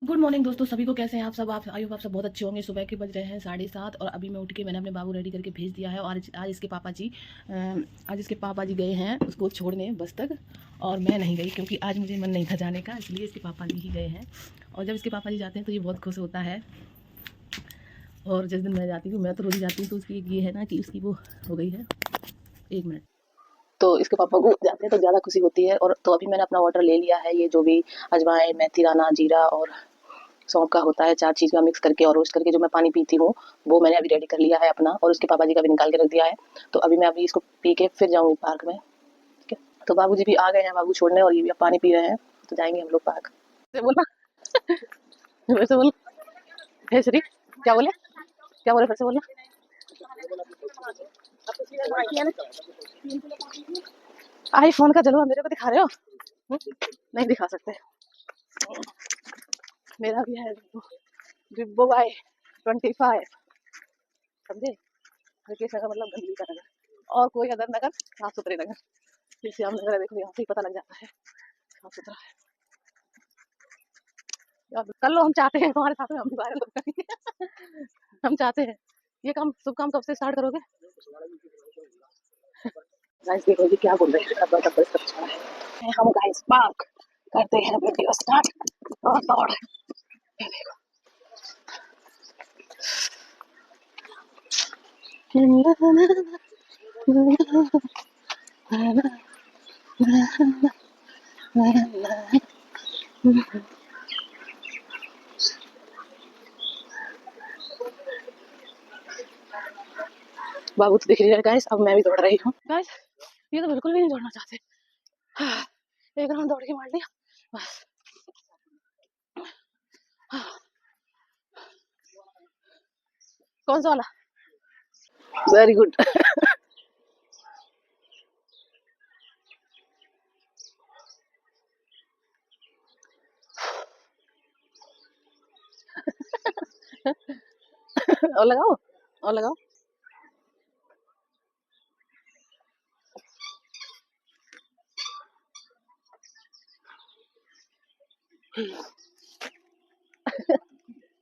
Good morning दोस्तों, सभी को कैसे हैं आप सब। आप आई होप आप सब बहुत अच्छे होंगे। सुबह के बज रहे हैं 7:30 और अभी मैं उठ के मैंने अपने बाबू रेडी करके भेज दिया है। और आज इसके पापा जी गए हैं उसको छोड़ने बस तक, और मैं नहीं गई क्योंकि आज मुझे मन नहीं था जाने का, इसलिए इसके पापा जी ही गए हैं। और जब इसके पापा जी जाते हैं तो ये बहुत खुश होता है। और जिस दिन मैं जाती हूँ, मैं तो रोज जाती हूँ, तो उसकी एक ये है ना कि उसकी वो हो गई है 1 मिनट, तो इसके पापा को जाते हैं तो ज़्यादा खुशी होती है। और तो अभी मैंने अपना वाटर ले लिया है, ये जो भी अजवाइन, मेथी दाना, जीरा और सौंफ का होता है, 4 चीज़ का मिक्स करके और रोस्ट करके जो मैं पानी पीती हूँ, वो मैंने अभी रेडी कर लिया है अपना, और उसके पापा जी का भी निकाल के रख दिया है। तो अभी मैं अभी इसको पी के फिर जाऊँगी पार्क में। ठीक है, तो बाबू जी भी आ गए हैं बाबू छोड़ने, और ये भी अब पानी पी रहे हैं, तो जाएंगे हम लोग पार्क। बोलना फिर से बोल। हे श्री, क्या बोले, क्या बोले, फिर से बोलना। आईफोन का जलवा मेरे को दिखा रहे हो? नहीं दिखा सकते। मेरा भी है विवो Y25, समझे। हल्के नगर मतलब गंदगी का नगर, और कोई अदर नगर साफ सुथरे नगर। जैसे श्याम नगर है, देखो यहाँ से ही पता लग जाता है साफ सुथरा है। यार कर लो, हम चाहते हैं तुम्हारे साथ में हम भी वायरल हो करेंगे। हम चाहते हैं ये काम, शुभ काम कब से स्टार्ट करोगे? गाइस देखो ये क्या बोल रहे हैं, डब्बा डब्बा सब अच्छा है। हम गाइस पार्क करते हैं वीडियो स्टार्ट, और दौड़। ये देखो बाबू तो दिख रही है गाइस, अब मैं भी दौड़ रही हूँ गाइस। ये तो बिल्कुल भी नहीं दौड़ना चाहते। हाँ, एक राउंड दौड़ के मार लिया बस। हाँ, कौन सा वाला? Very good. और लगाओ, और लगाओ।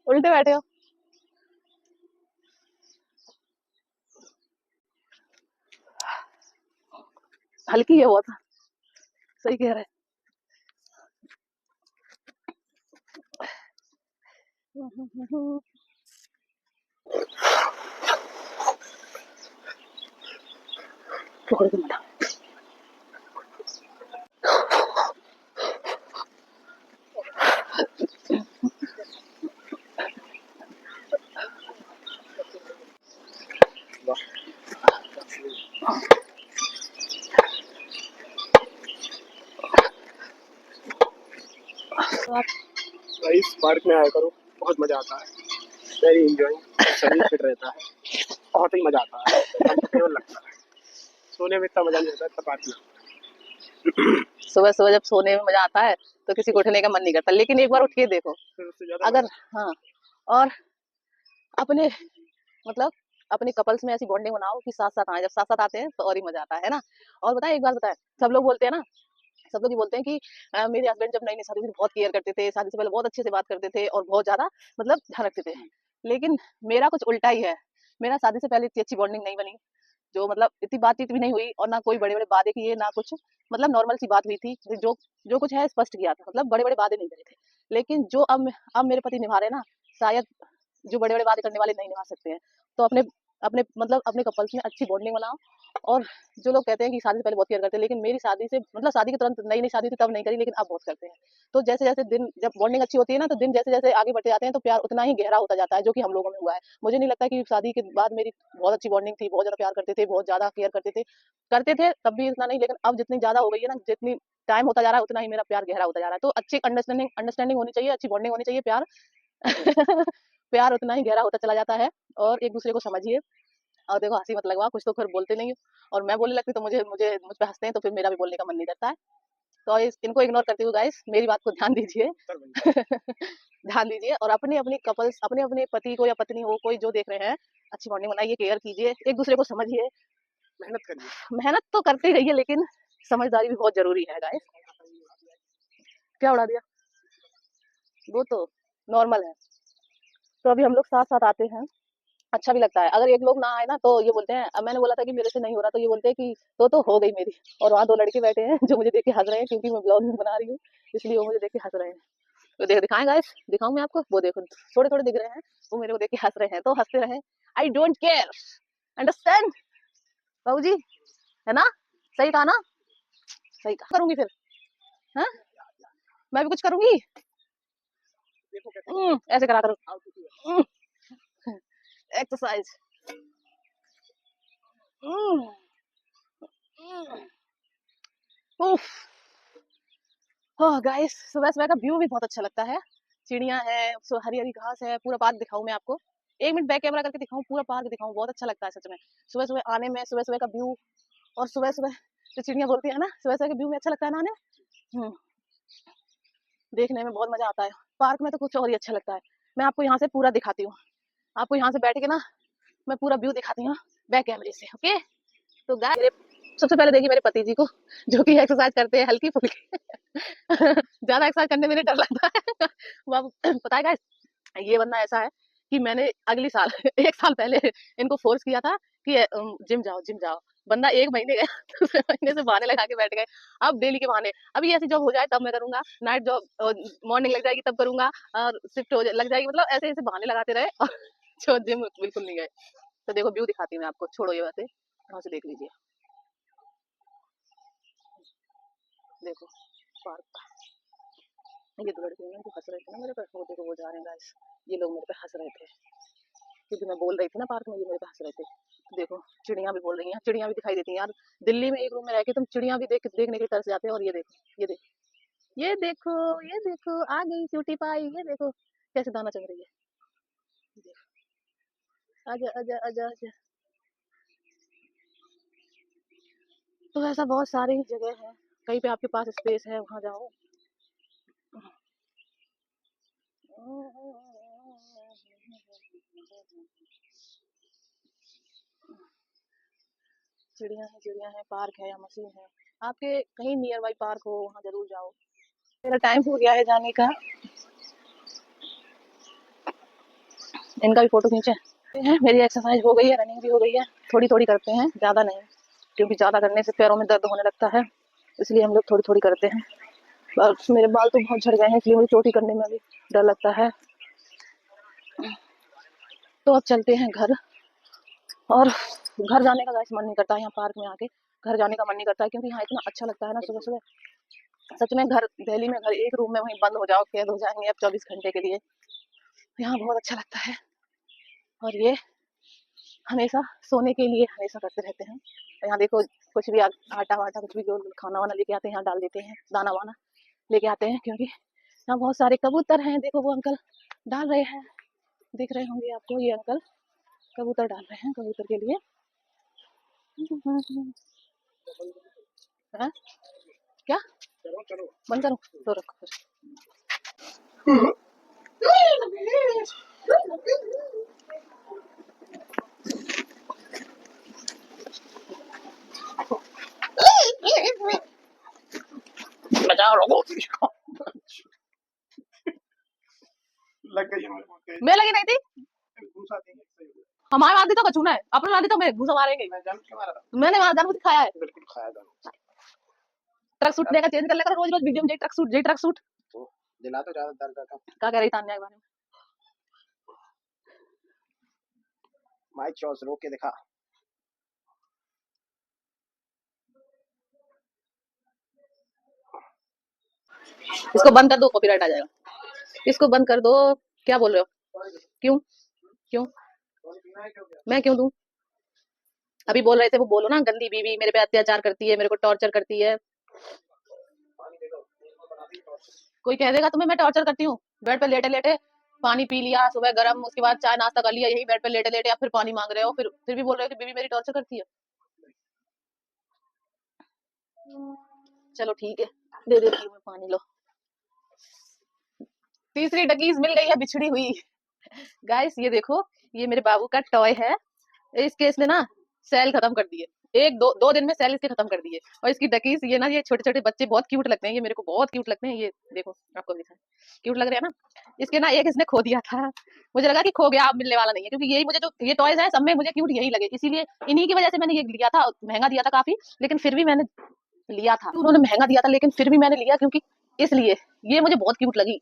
उल्टे बैठे हो। हल्की है बहुत, सही कह रहे हैं। पकड़ के मना। इस पार्क में आया करो, बहुत मजा आता है। वेरी एंजॉइंग, शरीर फिट रहता है, बहुत ही मजा आता है, कंफर्टेबल लगता है। सोने में इतना मजा नहीं आता इतना पार्क में। सुबह सुबह जब सोने में मजा आता है तो किसी को उठने का मन नहीं करता, लेकिन एक बार उठ के देखो अगर, हाँ, और अपने मतलब अपने कपल्स में ऐसी बॉन्डिंग बनाओ कि साथ साथ आए, जब साथ साथ आते हैं तो और ही मजा आता है ना। और बताए, एक बार बताए, सब लोग बोलते हैं ना, सब लोग ये बोलते हैं कि मेरे हस्बैंड जब नई नई शादी थी बहुत केयर करते थे, शादी से पहले बहुत अच्छे से बात करते थे और बहुत ज्यादा मतलब ध्यान रखते थे। लेकिन मेरा कुछ उल्टा ही है। मेरा शादी से पहले इतनी अच्छी बॉन्डिंग नहीं बनी, जो मतलब इतनी बातचीत भी नहीं हुई, और ना कोई बड़े बड़े वादे किए, ना कुछ मतलब नॉर्मल सी बात हुई थी। जो जो कुछ है स्पष्ट किया था, मतलब बड़े बड़े वादे नहीं करे थे। लेकिन जो अब मेरे पति निभा रहे हैं ना, शायद जो बड़े बड़े वादे करने वाले नहीं निभा सकते हैं। तो अपने अपने मतलब अपने कपल्स में अच्छी बॉन्डिंग बनाओ। और जो लोग कहते हैं कि शादी से पहले बहुत केयर करते हैं, लेकिन मेरी शादी से मतलब शादी के तुरंत, नई नई शादी थी तब नहीं करी, लेकिन अब बहुत करते हैं। तो जैसे जैसे दिन, जब बॉन्डिंग अच्छी होती है ना, तो दिन जैसे जैसे आगे बढ़ते जाते हैं तो प्यार उतना ही गहरा होता जाता है, जो कि हम लोगों में हुआ है। मुझे नहीं लगता कि शादी के बाद मेरी बहुत अच्छी बॉन्डिंग थी, बहुत ज्यादा प्यार करते थे, बहुत ज्यादा केयर करते थे तब भी इतना नहीं, लेकिन अब जितनी ज्यादा हो गई है ना, जितनी टाइम होता जा रहा है उतना ही मेरा प्यार गहरा होता जा रहा है। तो अच्छी अंडरस्टैंडिंग अंडरस्टैंडिंग होनी चाहिए, अच्छी बॉन्डिंग होनी चाहिए, प्यार प्यार उतना ही गहरा होता चला जाता है। और एक दूसरे को समझिए। और देखो, हंसी मत लगवा, कुछ तो फिर बोलते नहीं हो, और मैं बोलने लगती तो मुझे मुझे मुझ पे हंसते हैं, तो फिर मेरा भी बोलने का मन नहीं करता है। तो इनको इग्नोर करती हूँ गाइस, मेरी बात को ध्यान दीजिए। ध्यान दीजिए, और अपने अपने कपल्स, अपने अपने पति को या पत्नी हो, कोई जो देख रहे हैं, अच्छी बॉन्डिंग बनाइए, केयर कीजिए, एक दूसरे को समझिए। मेहनत करिए। मेहनत तो करते रहिए, लेकिन समझदारी भी बहुत जरूरी है गाइस। क्या उड़ा दिया वो तो नॉर्मल है। तो अभी हम लोग साथ साथ आते हैं, अच्छा भी लगता है। अगर एक लोग ना आए ना तो ये बोलते हैं, अब मैंने बोला था कि मेरे से नहीं हो रहा, तो ये बोलते हैं कि तो हो गई मेरी। और वहाँ 2 लड़के बैठे हैं जो मुझे देख के हंस रहे हैं, क्योंकि मैं ब्लॉगिंग बना रही हूँ, इसलिए वो मुझे देख के हंस रहे हैं। तो दिखाएं गाइस, दिखाऊं मैं आपको, वो देखो थोड़े थोड़े दिख रहे हैं, वो मेरे को देख के हंस रहे हैं, तो हंसते रहे। आई डोंट केयर, अंडरस्टैंड बाबू जी, है ना? सही कहा ना? सही कहा। करूंगी फिर, हाँ मैं भी कुछ करूंगी। ऐसे करा करो, एक्सरसाइज। गाइस, सुबह सुबह का व्यू भी बहुत अच्छा लगता है। चिड़िया है, हरी हरी घास है, पूरा पार्क दिखाऊं मैं आपको, 1 मिनट बैक कैमरा करके दिखाऊं, पूरा पार्क दिखाऊं, बहुत अच्छा लगता है सच में। सुबह सुबह आने में, सुबह सुबह का व्यू, और सुबह सुबह जो चिड़िया बोलती है ना, सुबह सुबह के व्यू में अच्छा लगता है ना आने। हम्म, देखने में बहुत मजा आता है। पार्क में तो कुछ और ही अच्छा लगता है। मैं आपको यहाँ से पूरा दिखाती हूँ, आपको यहाँ से बैठ के ना मैं पूरा व्यू दिखाती हूँ बैक कैमरे से, ओके? तो गाइस, सबसे पहले देखिए मेरे पति जी को, जो कि एक्सरसाइज करते हैं हल्की फुल्की। ज्यादा एक्सरसाइज करने में नहीं डर लगता है। वो आपको पता है गाइस, ये बंदा ऐसा है कि मैंने अगली साल 1 साल पहले इनको फोर्स किया था कि जिम जाओ जिम जाओ। बंदा 1 महीने गया, दूसरे महीने से बहाने लगा के बैठ गए। अब डेली के बहाने, अभी ऐसी जॉब हो जाए तब मैं करूंगा, नाइट जॉब मॉर्निंग लग जाएगी तब करूंगा, और शिफ्ट लग जाएगी, मतलब ऐसे ऐसे बहाने लगाते रहे और जो जिम बिल्कुल नहीं गए। तो देखो व्यू दिखाती हूँ मैं आपको, छोड़ो ये बातें, वहां से देख लीजिए, देखो पार्क। ये 2 लड़के हैं जो हंस रहे थे ना मेरे पे, वो देखो वो जा रहे हैं गाइस, ये लोग मेरे पे हंस रहे थे, क्योंकि मैं बोल रही थी ना पार्क में, ये मेरे पे हंस रहे थे। देखो चिड़िया भी बोल रही हैं, चिड़िया भी दिखाई देती हैं यार। दिल्ली में एक रूम में रह के तुम चिड़िया भी देखने के तरस जाते हैं। और ये देखो, ये देखो, ये देखो, ये देखो आ गई क्यूटी पाई, ये देखो कैसे दाना चल रही है, आजा आजा आजा आजा। तो ऐसा बहुत सारी जगह है, कहीं पे आपके पास स्पेस है वहां जाओ। चिड़िया है, पार्क है या मशीन है, आपके कहीं नियर बाई पार्क हो वहाँ जरूर जाओ। मेरा टाइम हो गया है जाने का, इनका भी फोटो खींचे हैं। मेरी एक्सरसाइज हो गई है, रनिंग भी हो गई है, थोड़ी थोड़ी करते हैं, ज्यादा नहीं, क्योंकि ज्यादा करने से पैरों में दर्द होने लगता है, इसलिए हम लोग थोड़ी थोड़ी करते हैं। और मेरे बाल तो बहुत झड़ गए हैं, इसलिए मुझे चोटी करने में भी डर लगता है। तो अब चलते हैं घर, और घर जाने का गाइस मन नहीं करता है, यहाँ पार्क में आके घर जाने का मन नहीं करता है, क्योंकि यहाँ इतना अच्छा लगता है ना सुबह सुबह। सच में घर, दिल्ली में घर एक रूम में वहीं बंद हो जाओ, कैद हो जाएंगे अब 24 घंटे के लिए। यहाँ बहुत अच्छा लगता है, और ये हमेशा सोने के लिए हमेशा करते रहते हैं। यहाँ देखो, कुछ भी आटा वाटा कुछ भी जो खाना वाना लेके आते हैं यहाँ डाल देते हैं, दाना वाना लेके आते हैं, क्योंकि यहाँ बहुत सारे कबूतर हैं। देखो वो अंकल डाल रहे हैं, दिख रहे होंगे आपको, ये अंकल कबूतर डाल रहे हैं कबूतर के लिए। हाँ? क्या बंद करूँ? तो रखो फिर। बचाओ लोगो, लग गई हमारे को, मैं लगी नहीं थी, घूस आती है, सही हो गया। हमारे वादी तो कचूना है, अपने वादी तो मैं घुसा मारेंगे। मैं जानबूझ के मारा था, मैंने वहां जानबूझ के खाया है। बिल्कुल खाया था। ट्रक सूट का चेंज कर लेकर रोज रोज वीडियो में जे ट्रक सूट। तो दिला तो ज्यादा दर्द था। क्या कह रही तान्या के बारे में? माइक चॉइस रोक के दिखा। इसको बंद कर दो, कॉपीराइट आ जाएगा, इसको बंद कर दो। क्या बोल रहे हो? क्यों क्यों मैं क्यों दूं? अभी बोल रहे थे, वो बोलो ना, गंदी बीवी मेरे पे अत्याचार करती है, मेरे को टॉर्चर करती है। कोई कह देगा तुम्हें मैं टॉर्चर करती हूँ? बेड पे लेटे लेटे पानी पी लिया सुबह गरम, उसके बाद चाय नाश्ता कर लिया, यही बेड पे लेटे लेटे, आप फिर पानी मांग रहे हो, फिर भी बोल रहे हो कि बीवी मेरी टॉर्चर करती है। चलो ठीक है, दे देती हूँ मैं पानी, लो। तीसरी डकीज मिल गई है बिछड़ी हुई। गाइस ये देखो, ये मेरे बाबू का टॉय है, इसके इसने ना सेल खत्म कर दिए, एक दो दो दिन में सेल इसके खत्म कर दिए। और इसकी डकीज ये ना, ये छोटे छोटे बच्चे बहुत क्यूट लगते हैं, ये मेरे को बहुत क्यूट लगते हैं। ये देखो, आपको दिखा, क्यूट लग रहे हैं ना। इसके ना एक इसने खो दिया था, मुझे लगा कि खो गया, अब मिलने वाला नहीं है, क्योंकि यही मुझे जो ये टॉयज है सब में मुझे क्यूट यही लगे, इसीलिए इन्हीं की वजह से मैंने ये लिया था। महंगा दिया था काफी, लेकिन फिर भी मैंने लिया था। उन्होंने महंगा दिया था लेकिन फिर भी मैंने लिया, क्योंकि इसलिए ये मुझे बहुत क्यूट लगी,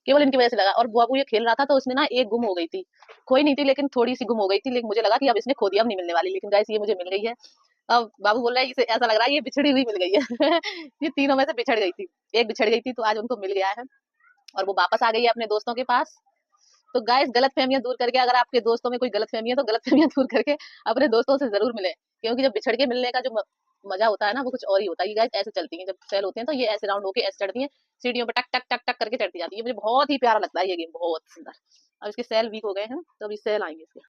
केवल इनकी वजह से लगा। और बाबू ये खेल रहा था तो उसने ना एक गुम हो गई थी, खोई नहीं थी लेकिन थोड़ी सी गुम हो गई थी, लेकिन मुझे लगा कि अब इसने खो दिया, अब नहीं मिलने वाली, लेकिन गाइस ये मुझे मिल गई है। अब बाबू बोल रहा है इसे ऐसा लग रहा है ये बिछड़ी हुई मिल गई है। ये तीनों में से बिछड़ गई थी, एक बिछड़ गई थी तो आज उनको मिल गया है, और वो वापस आ गई है अपने दोस्तों के पास। तो गाइस गलत फहमियां दूर करके, अगर आपके दोस्तों में कोई गलत फहमी है तो गलत फहमियां दूर करके अपने दोस्तों से जरूर मिले, क्योंकि जब बिछड़ के मिलने का जो मजा होता है ना, वो कुछ और ही होता है। ये गाइस ऐसे चलती हैं, जब सेल होते हैं तो ये ऐसे राउंड होके ऐसे चढ़ती हैं, सीढ़ियों पे टक टक टक टक करके चढ़ती जाती है। मुझे बहुत ही प्यारा लगता है ये गेम, बहुत सुंदर। अब इसके सेल वीक हो गए हैं तो अभी सेल आएंगे इसके।